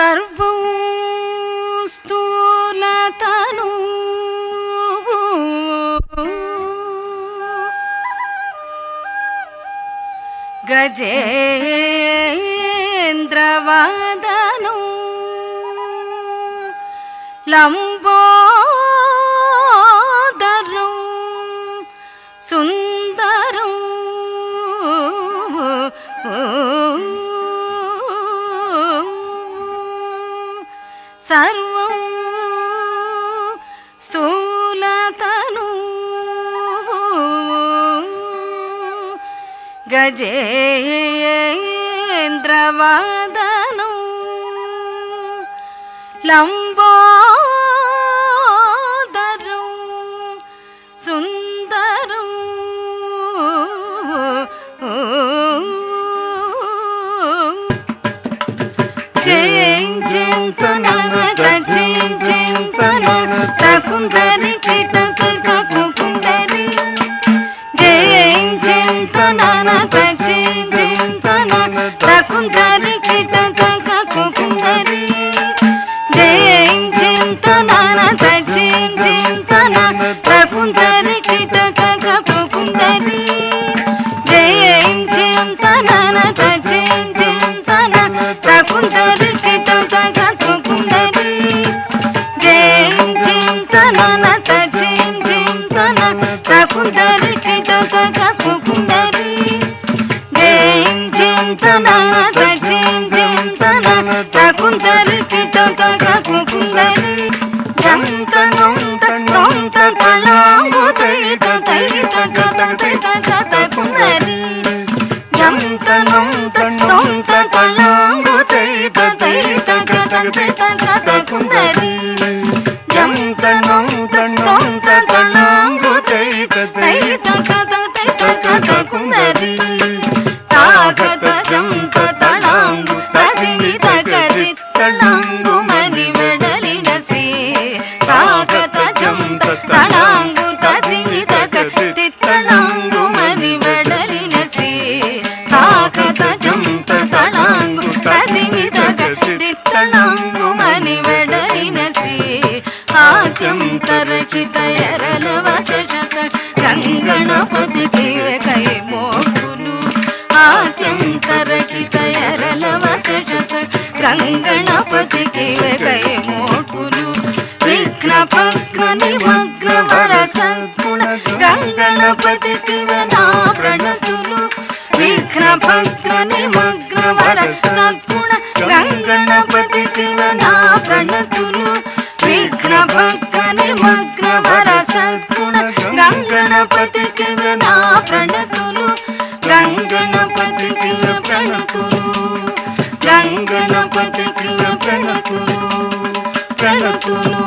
సర్వం స్థూలతను గజేంద్రవదనం లంబోదరం సుందరం సర్వం స్థూలతను గజేంద్రవదనం లంబోదరం సుందరం కుందరి కిటక కుందరి జయంతన కుందరి కిటక కుందరి జయంతన కుందరి కిటక కుందరి జయంతన కుందరి కిటక కుందరి కుందరి కిటక కుందరి కుందరి కిటక కుందరి జంతనొంత తొంత తళాంగు తైత తైత కత కుందరి జంతనొంత తొంత తళాంగు తైత తైత కత కుందరి జంతనొంత తొంత తళాంగు తైత తైత కత కుందరి తాకత జంత తళాంగు తదిమిత కరి తళాంగు మని వెడలిన సే తాకత జంత తళాంగు తదిమిత కరి తళాంగు మని వెడలిన సే తాకత జంత తళాంగు తదిమిత కరి తళాంగు మని వెడలిన సే ఆద్యంతరహిత ఎరల వసష గంగణపతికి కై మోకులు ఆద్యంతరహిత ఎరల వసష గంగణపతికి కై మోకులు విఘ్న భగ్న నిమగ్న వర సద్గుణ గంగణపతికి నా ప్రణతులు విఘ్న భగ్న నిమగ్న వర సద్గుణ గంగణపతికి నా ప్రణతులు విఘ్న భగ్న నిమగ్న వర సద్గుణ గంగణపతికి నా ప్రణతులు గంగణపతికి ప్రణతులు గంగణపతికి ప్రణతులు ప్రణతులు